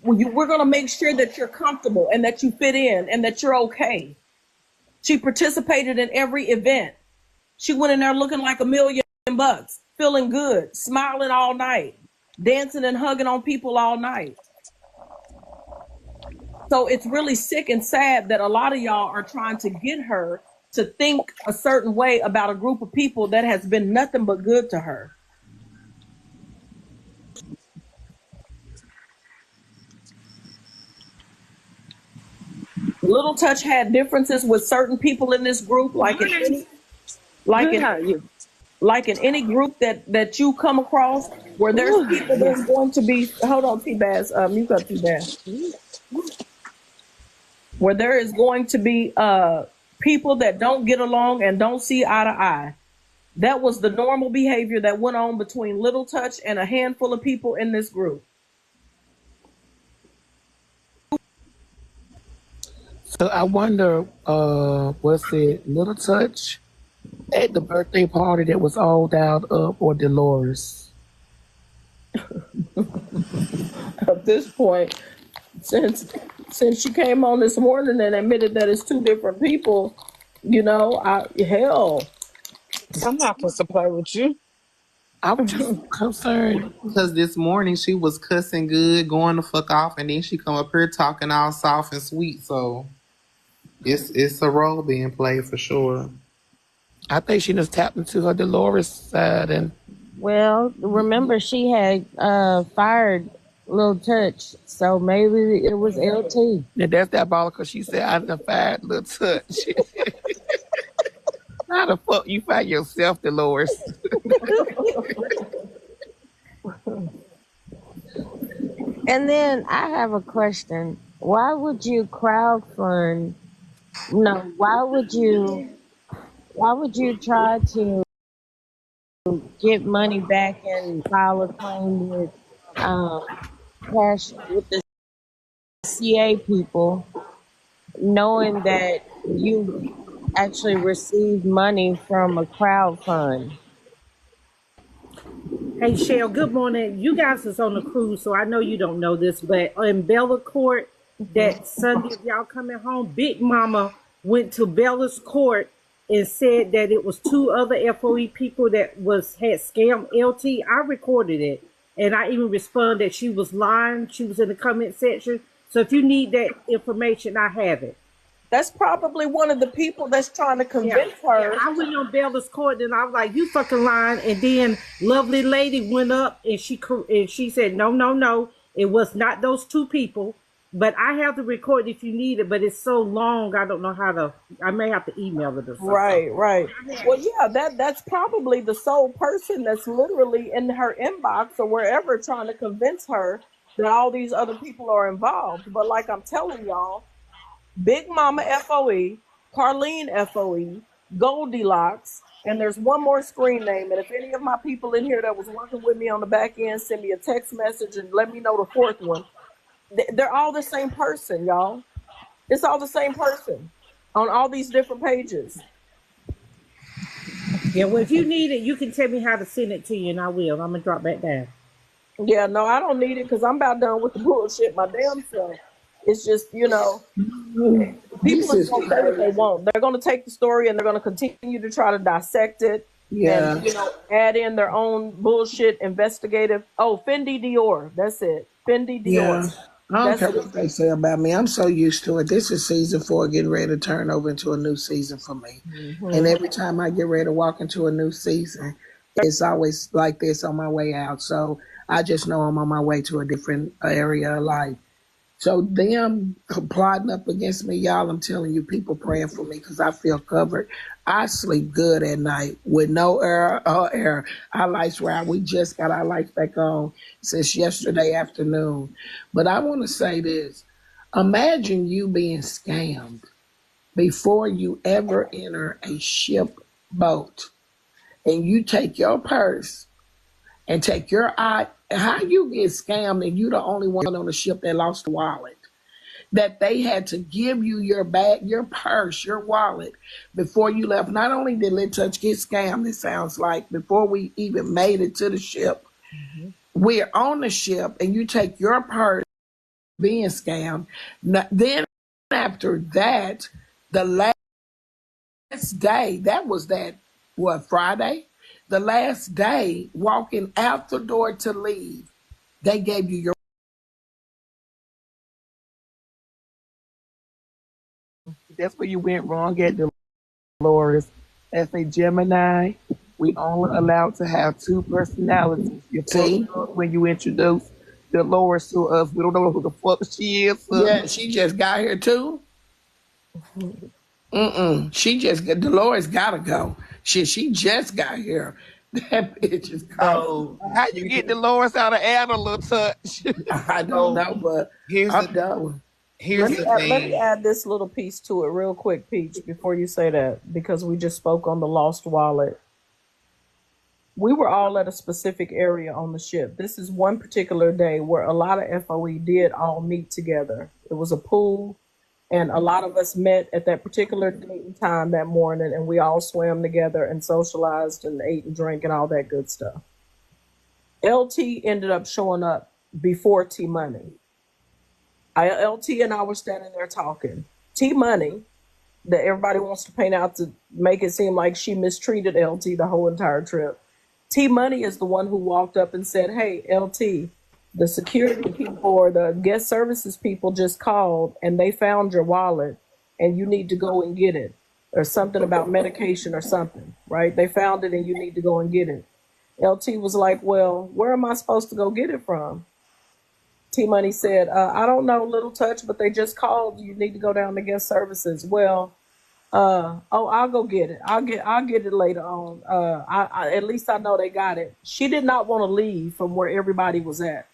[SPEAKER 2] We're going to make sure that you're comfortable and that you fit in and that you're okay." She participated in every event. She went in there looking like $1 million, feeling good, smiling all night, dancing and hugging on people all night. So it's really sick and sad that a lot of y'all are trying to get her to think a certain way about a group of people that has been nothing but good to her. Little Touch had differences with certain people in this group, like in any group that you come across, where there's people that's going to be. Hold on, T-Baz, mute up, T-Baz. Where there is going to be people that don't get along and don't see eye to eye. That was the normal behavior that went on between Little Touch and a handful of people in this group.
[SPEAKER 5] So I wonder, was it Little Touch at the birthday party that was all dialed up, or Dolores?
[SPEAKER 2] At this point, since she came on this morning and admitted that it's two different people, hell.
[SPEAKER 6] I'm not supposed to play with you.
[SPEAKER 5] I'm just concerned.
[SPEAKER 7] Because this morning she was cussing good, going the fuck off, and then she come up here talking all soft and sweet. So it's a role being played for sure.
[SPEAKER 5] I think she just tapped into her Dolores side, and
[SPEAKER 3] Well, remember she had fired Little Touch, so maybe it was LT.
[SPEAKER 5] yeah, that's diabolical. She said, "I done fired Little Touch." How the fuck you find yourself, Dolores?
[SPEAKER 3] And then I have a question. Why would you crowdfund? No, why would you try to get money back and file a claim with cash with the CA people, knowing that you actually received money from a crowd fund.
[SPEAKER 8] Hey, Shell, good morning. You guys is on the cruise, so I know you don't know this, but in Bella Court, that Sunday, if y'all coming home, Big Mama went to Bella's Court and said that it was two other FOE people that had scammed LT. I recorded it, and I even responded that she was lying. She was in the comment section. So if you need that information, I have it.
[SPEAKER 2] That's probably one of the people that's trying to
[SPEAKER 8] Yeah,
[SPEAKER 2] convince
[SPEAKER 8] yeah.
[SPEAKER 2] her.
[SPEAKER 8] I went on Bella's Court and I was like, "You fucking lying!" And then lovely lady went up and she said, "No, no, no, it was not those two people." But I have the record if you need it. But it's so long, I don't know how to. I may have to email it or something.
[SPEAKER 2] Right. Well, yeah, that's probably the sole person that's literally in her inbox or wherever trying to convince her that all these other people are involved. But like I'm telling y'all, Big Mama FOE, Carlene FOE, Goldilocks, and there's one more screen name. And if any of my people in here that was working with me on the back end send me a text message and let me know the fourth one, they're all the same person, y'all. It's all the same person on all these different pages.
[SPEAKER 8] Yeah, well, if you need it, you can tell me how to send it to you, and I will. I'm gonna drop back down.
[SPEAKER 2] Yeah, no, I don't need it because I'm about done with the bullshit my damn self. It's just,
[SPEAKER 5] This
[SPEAKER 2] people are
[SPEAKER 5] is
[SPEAKER 2] going to say what they
[SPEAKER 5] crazy.
[SPEAKER 2] want. They're going to take the story and they're going to continue to try to dissect it
[SPEAKER 5] Yeah.
[SPEAKER 2] and, add in their own bullshit investigative. Oh, Fendi Dior. That's it. Fendi
[SPEAKER 5] Yeah.
[SPEAKER 2] Dior.
[SPEAKER 5] I don't
[SPEAKER 2] That's
[SPEAKER 5] care
[SPEAKER 2] it.
[SPEAKER 5] what they say about me. I'm so used to it. This is season 4 getting ready to turn over into a new season for me. And every time I get ready to walk into a new season, it's always like this on my way out. So I just know I'm on my way to a different area of life. So them plotting up against me, y'all, I'm telling you, people praying for me because I feel covered. I sleep good at night with no error or error. Our lights were out. We just got our lights back on since yesterday afternoon. But I want to say this. Imagine you being scammed before you ever enter a ship boat and you take your purse and take your eye. How you get scammed and you the only one on the ship that lost the wallet? That they had to give you your bag, your purse, your wallet before you left. Not only did Lit Touch get scammed, it sounds like, before we even made it to the ship, we're on the ship and you take your purse being scammed. Then after that, the last day, that was that, what, Friday? The last day, walking out the door to leave, they gave you your. That's where you went wrong at, Dolores. As a Gemini, we only allowed to have 2 personalities. You see, when you introduce Dolores to us, we don't know who the fuck she is. Yeah, she just got here too. Dolores gotta go. She just got here. That bitch is cold. How you get Dolores out of Anna, Little Touch? I don't know, but
[SPEAKER 7] Here's
[SPEAKER 5] I'm
[SPEAKER 7] the
[SPEAKER 5] done.
[SPEAKER 7] here's the
[SPEAKER 2] Let me
[SPEAKER 7] thing.
[SPEAKER 2] add this little piece to it real quick, Peach, before you say that, because we just spoke on the lost wallet. We were all at a specific area on the ship. This is one particular day where a lot of FOE did all meet together. It was a pool, and a lot of us met at that particular date and time that morning, and we all swam together and socialized and ate and drank and all that good stuff. LT ended up showing up before T Money. LT and I were standing there talking. T Money, that everybody wants to paint out to make it seem like she mistreated LT the whole entire trip. T Money is the one who walked up and said, "Hey, LT, the security people or the guest services people just called and they found your wallet and you need to go and get it." Or something about medication or something, right? They found it and you need to go and get it. LT was like, "Well, where am I supposed to go get it from?" T Money said, "I don't know, Little Touch, but they just called. You need to go down to guest services." Well, I'll go get it. I'll get it later on. At least I know they got it. She did not want to leave from where everybody was at.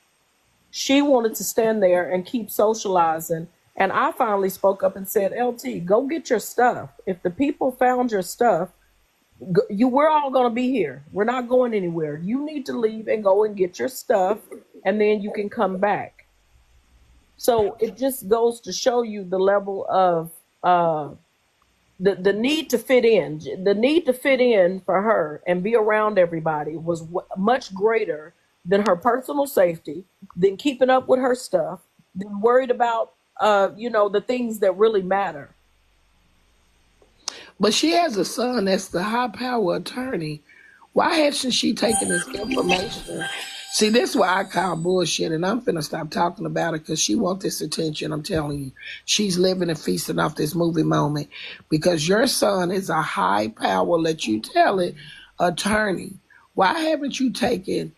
[SPEAKER 2] She wanted to stand there and keep socializing. And I finally spoke up and said, "LT, go get your stuff. If the people found your stuff, we're all going to be here. We're not going anywhere. You need to leave and go and get your stuff, and then you can come back." So it just goes to show you the level of the need to fit in, the need to fit in for her and be around everybody was much greater than her personal safety, than keeping up with her stuff, than worried about the things that really matter.
[SPEAKER 5] But she has a son that's the high power attorney. Why hasn't she taken this information? See, this is why I call bullshit, and I'm finna stop talking about it because she wants this attention. I'm telling you, she's living and feasting off this movie moment because your son is a high power, let you tell it, attorney. Why haven't you taken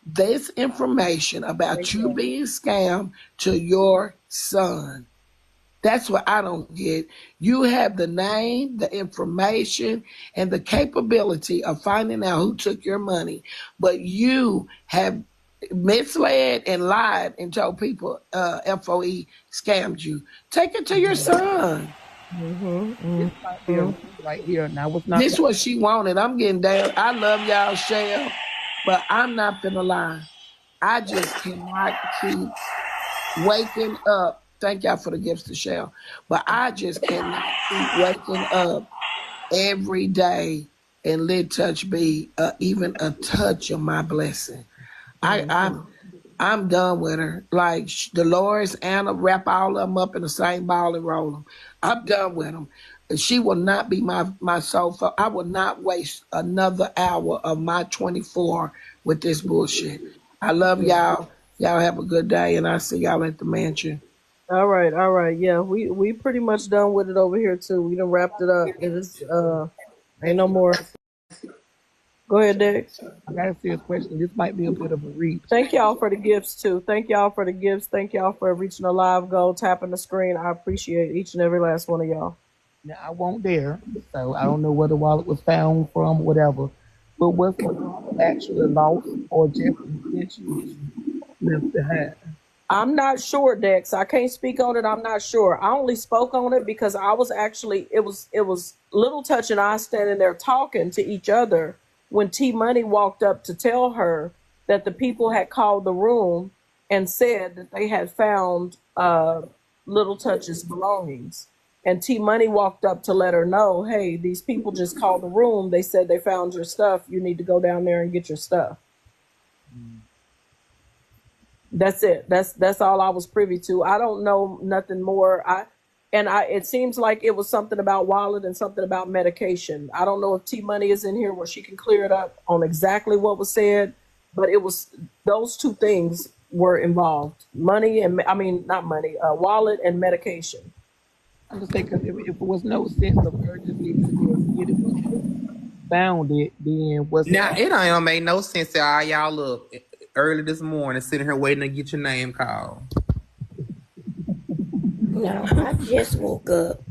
[SPEAKER 5] this information about you being scammed to your son? That's what I don't get. You have the name, the information, and the capability of finding out who took your money, but you have misled and lied and told people FOE scammed you. Take it to your son.
[SPEAKER 9] This might be a room right here. Now, what's not?
[SPEAKER 5] This is what she wanted. I'm getting down. I love y'all, Shell, but I'm not finna lie. I just cannot keep waking up. Thank y'all for the gifts to Shell. But I just cannot keep waking up every day and let touch be even a touch of my blessing. I'm done with her. Like Dolores, Anna, wrap all of them up in the same ball and roll them. I'm done with them. She will not be my soul. I will not waste another hour of my 24 with this bullshit. I love y'all. Y'all have a good day, and I'll see y'all at the mansion.
[SPEAKER 2] All right. Yeah, we pretty much done with it over here too. We done wrapped it up. It is ain't no more. Go ahead, Dex.
[SPEAKER 9] I gotta see a question. This might be a bit of a reach.
[SPEAKER 2] Thank y'all for the gifts too. Thank y'all for the gifts. Thank y'all for reaching a live goal, tapping the screen. I appreciate each and every last one of y'all.
[SPEAKER 9] Now, I won't dare, so I don't know where the wallet was found from, whatever. But was the wallet actually lost or just intentionally left behind?
[SPEAKER 2] I'm not sure, Dex. I can't speak on it. I'm not sure. I only spoke on it because I was actually it was Little Touch and I standing there talking to each other when T Money walked up to tell her that the people had called the room and said that they had found Little Touch's belongings. And T Money walked up to let her know, hey, these people just called the room. They said they found your stuff. You need to go down there and get your stuff. That's it. That's all I was privy to. I don't know nothing more. It seems like it was something about wallet and something about medication. I don't know if T Money is in here where she can clear it up on exactly what was said, but it was those two things were involved. Wallet and medication.
[SPEAKER 9] I'm just saying, because if there was no sense of urgency to get it, found it, then what's
[SPEAKER 7] Now, it ain't make no sense to all y'all up early this morning sitting here waiting to get your name called.
[SPEAKER 10] No, I just woke up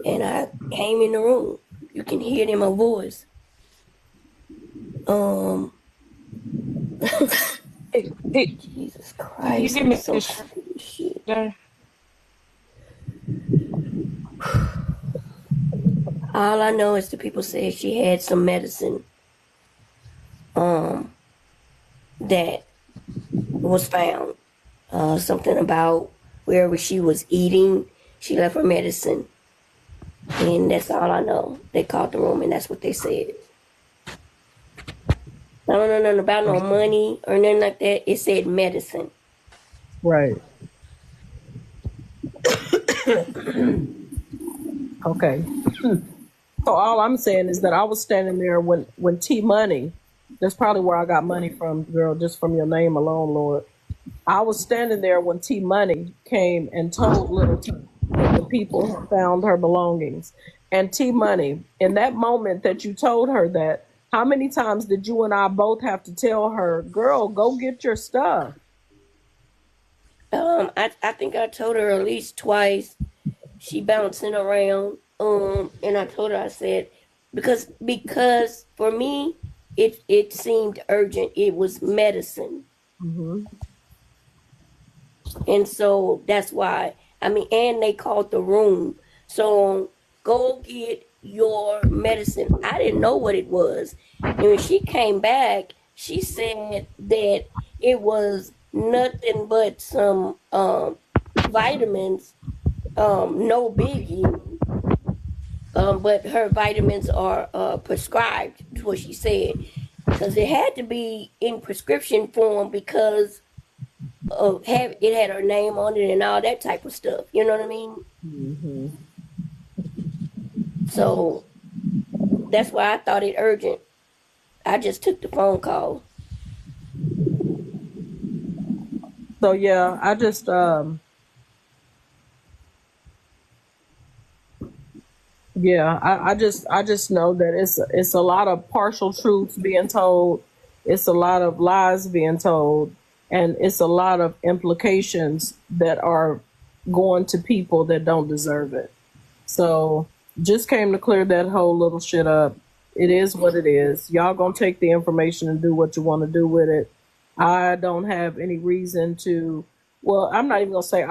[SPEAKER 10] and I came in the room. You can hear it in my voice. Jesus Christ.
[SPEAKER 6] You give me
[SPEAKER 10] I'm so
[SPEAKER 6] this
[SPEAKER 10] tired of shit.
[SPEAKER 6] there.
[SPEAKER 10] All I know is the people said she had some medicine that was found. Something about wherever she was eating, she left her medicine. And that's all I know. They called the room and that's what they said. I don't know nothing about no money or nothing like that. It said medicine.
[SPEAKER 2] Right. Okay. So all I'm saying is that I was standing there when T Money, that's probably where I got money from, girl, just from your name alone, Lord. I was standing there when T Money came and told Little T that the people had found her belongings. And T Money, in that moment that you told her that, how many times did you and I both have to tell her, girl, go get your stuff?
[SPEAKER 10] I think I told her at least twice. She bouncing around. And I told her, I said, because for me, it seemed urgent. It was medicine.
[SPEAKER 2] Mm-hmm.
[SPEAKER 10] And so that's why, and they called the room. So go get your medicine. I didn't know what it was. And when she came back, she said that it was nothing but some vitamins, no biggie. But her vitamins are prescribed, is what she said. Because it had to be in prescription form because of it had her name on it and all that type of stuff. You know what I mean?
[SPEAKER 2] Hmm.
[SPEAKER 10] So that's why I thought it urgent. I just took the phone call.
[SPEAKER 2] So yeah, I just know that it's a lot of partial truths being told. It's a lot of lies being told, and it's a lot of implications that are going to people that don't deserve it. So just came to clear that whole little shit up. It is what it is. Y'all gonna take the information and do what you want to do with it. I don't have any reason to, well, I'm not even gonna say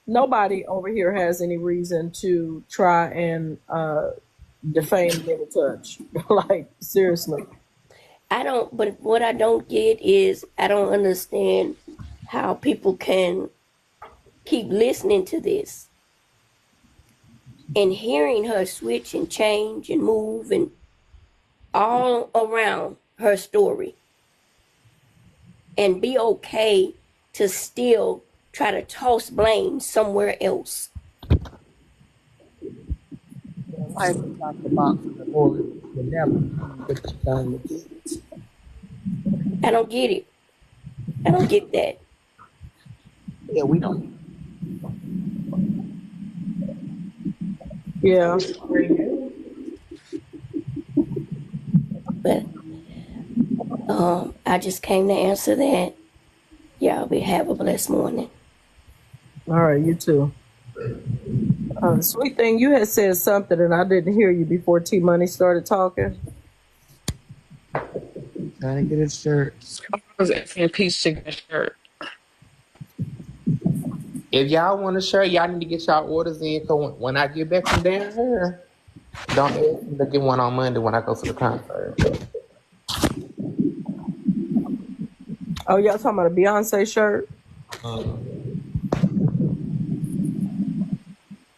[SPEAKER 2] nobody over here has any reason to try and defame Middle Touch. Like, seriously.
[SPEAKER 10] But what I don't get is I don't understand how people can keep listening to this and hearing her switch and change and move and all around her story and be okay to still try to toss blame somewhere else.
[SPEAKER 9] Life is like the box of the Lord. You never know what you're going to get.
[SPEAKER 10] I don't get it. I don't get that.
[SPEAKER 9] Yeah, we don't.
[SPEAKER 2] Yeah.
[SPEAKER 10] But I just came to answer that. Y'all have a blessed morning.
[SPEAKER 2] All right, you too. Sweet thing, you had said something and I didn't hear you before T Money started talking.
[SPEAKER 9] Trying to get a shirt.
[SPEAKER 6] I was asking Peach to get a shirt.
[SPEAKER 7] If y'all want a shirt, y'all need to get y'all orders in. So when I get back from down here, don't ask me to get one on Monday when I go to the concert.
[SPEAKER 2] Oh, y'all talking about a Beyonce shirt?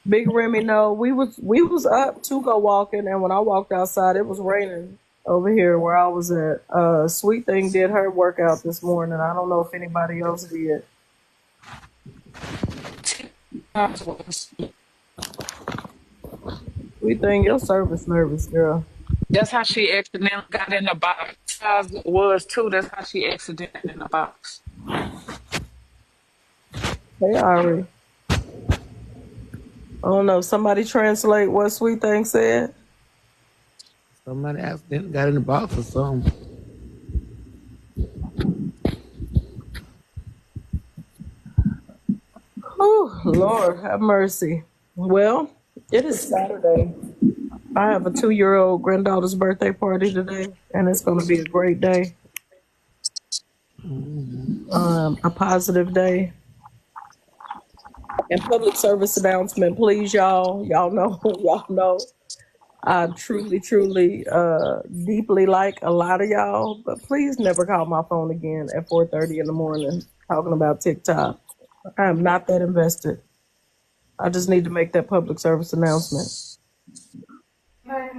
[SPEAKER 2] Big Remy, no, we was up to go walking, and when I walked outside, it was raining over here where I was at. Sweet Thing did her workout this morning. I don't know if anybody else did. Sweet Thing, your service nervous, girl.
[SPEAKER 6] That's how she accidentally got in the box. Charles was too. That's how she accidentally in the box.
[SPEAKER 2] Hey, Ari. I don't know. Somebody translate what Sweet Thing said.
[SPEAKER 9] Somebody accidentally got in the box or something.
[SPEAKER 2] Oh, Lord, have mercy. Well, it is Saturday. I have a 2-year-old granddaughter's birthday party today, and it's going to be a great day. A positive day. And public service announcement, please, y'all. Y'all know. I truly, deeply like a lot of y'all, but please never call my phone again at 4:30 in the morning talking about TikTok. I am not that invested. I just need to make that public service announcement.
[SPEAKER 9] I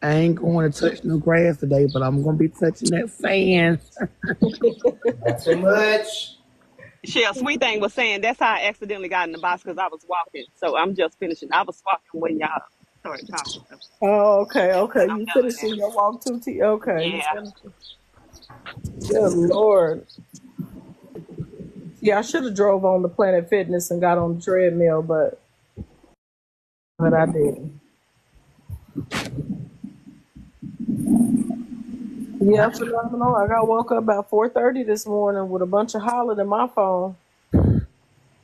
[SPEAKER 9] ain't going to touch no grass today, but I'm going to be touching that sand.
[SPEAKER 7] Not too much.
[SPEAKER 11] Shell, Sweet Thing was saying that's how I accidentally got in the box because I was walking. So I'm just finishing. I was walking when y'all started talking.
[SPEAKER 2] Oh, okay.
[SPEAKER 11] I'm
[SPEAKER 2] You
[SPEAKER 11] done
[SPEAKER 2] finishing
[SPEAKER 11] now.
[SPEAKER 2] your walk too, T? Okay.
[SPEAKER 11] Yeah.
[SPEAKER 2] Good Lord. Yeah, I should have drove on the Planet Fitness and got on the treadmill, but I didn't. Yeah, phenomenal. I got woke up about 4:30 this morning with a bunch of hollering in my phone.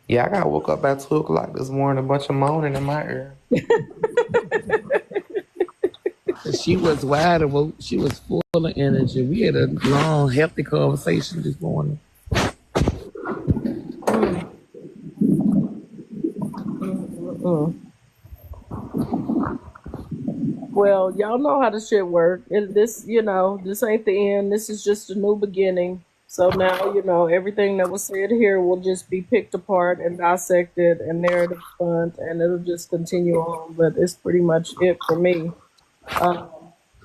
[SPEAKER 7] Yeah, I got woke up at 2 o'clock this morning, a bunch of moaning in my ear.
[SPEAKER 9] She was wide awake. She was full of energy. We had a long, healthy conversation this morning.
[SPEAKER 2] Well, y'all know how the shit work. This ain't the end. This is just a new beginning. So now, everything that was said here will just be picked apart and dissected and narrative spun, and it'll just continue on. But it's pretty much it for me. Um,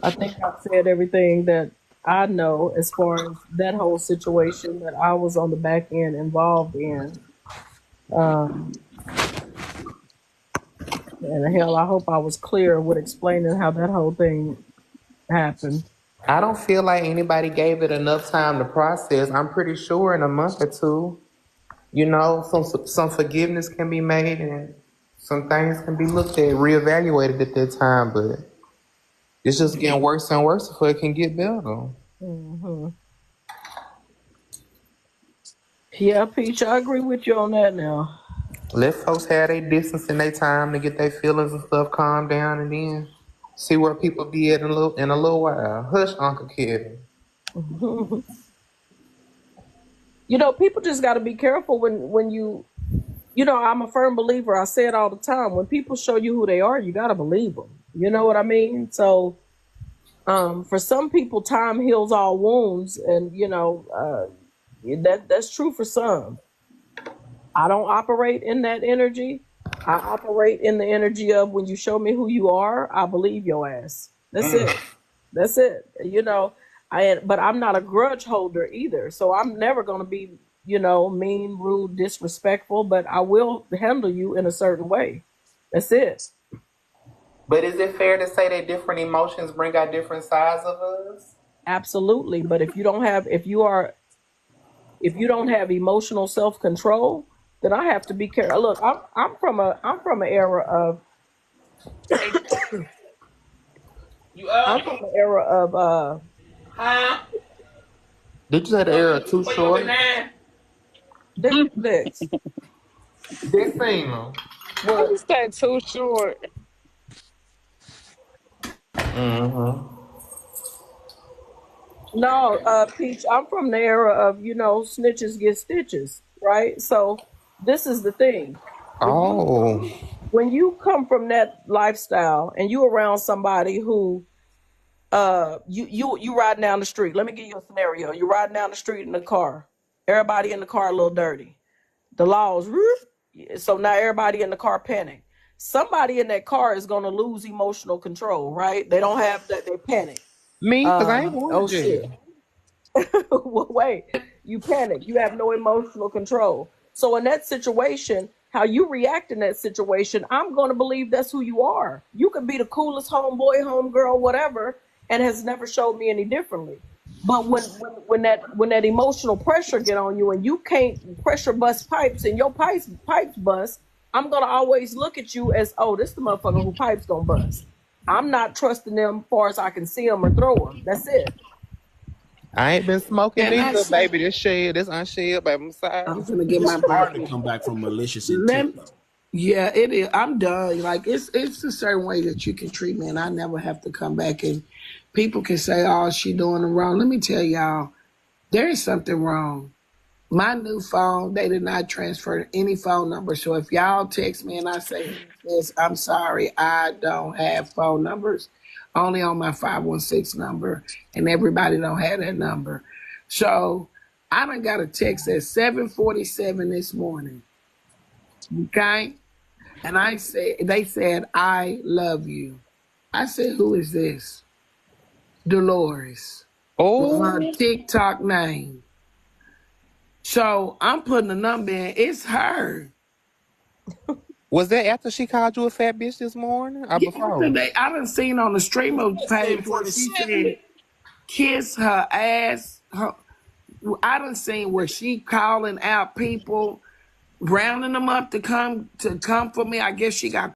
[SPEAKER 2] I think I've said everything that I know as far as that whole situation that I was on the back end involved in. Um, and hell, I hope I was clear with explaining how that whole thing happened.
[SPEAKER 7] I don't feel like anybody gave it enough time to process. I'm pretty sure in a month or two, some forgiveness can be made and some things can be looked at, reevaluated at that time. But it's just getting worse and worse before it can get better.
[SPEAKER 2] Hmm. Yeah, Peach, I agree with you on that now.
[SPEAKER 7] Let folks have their distance and their time to get their feelings and stuff calmed down, and then see where people be at in a little while. Hush, Uncle Kevin.
[SPEAKER 2] People just got to be careful when I'm a firm believer. I say it all the time. When people show you who they are, you got to believe them. You know what I mean? So, for some people, time heals all wounds, and that's true for some. I don't operate in that energy. I operate in the energy of when you show me who you are, I believe your ass. That's it. That's it. But I'm not a grudge holder either. So I'm never going to be, mean, rude, disrespectful, but I will handle you in a certain way. That's it.
[SPEAKER 7] But is it fair to say that different emotions bring out different sides of us?
[SPEAKER 2] Absolutely. But if you don't have emotional self-control, then I have to be careful. Look, I'm from an era of I'm from an era of
[SPEAKER 7] Did you say the era too short?
[SPEAKER 2] This.
[SPEAKER 7] This thing.
[SPEAKER 6] I just that too short.
[SPEAKER 2] No, Peach, I'm from the era of, snitches get stitches, right? So this is the thing. When you come from that lifestyle and you around somebody who you riding down the street. Let me give you a scenario. You're riding down the street in the car. Everybody in the car a little dirty. The laws, so now everybody in the car panic. Somebody in that car is gonna lose emotional control, right? They don't have that, they panic.
[SPEAKER 7] Me, because I ain't going to
[SPEAKER 2] shit. Well, wait, you panic. You have no emotional control. So in that situation, how you react in that situation, I'm going to believe that's who you are. You could be the coolest homeboy, homegirl, whatever, and has never showed me any differently. But when that emotional pressure get on you and you can't pressure bust pipes and your pipes bust, I'm going to always look at you as, oh, this the motherfucker who pipes going to bust. I'm not trusting them as far as I can see them or throw them. That's it.
[SPEAKER 7] I ain't been smoking either, baby. This unshared, baby. I'm sorry.
[SPEAKER 5] I'm gonna get my
[SPEAKER 1] hard to come back from malicious intent.
[SPEAKER 5] Yeah, it is. I'm done. Like it's a certain way that you can treat me, and I never have to come back. And people can say, "Oh, she doing it wrong." Let me tell y'all, there is something wrong. My new phone, they did not transfer any phone number. So if y'all text me and I say, "Yes, I'm sorry, I don't have phone numbers," only on my 516 number, and everybody don't have that number. So I done got a text at 7:47 this morning. Okay? And they said, "I love you." I said, "Who is this?" Dolores.
[SPEAKER 7] Oh,
[SPEAKER 5] her TikTok name. So I'm putting a number in. It's her.
[SPEAKER 7] Was that after she called you a fat bitch this morning? Or before?
[SPEAKER 5] I done seen on the streamer page where she said, "Kiss her ass." I done seen where she calling out people, rounding them up to come for me. I guess she got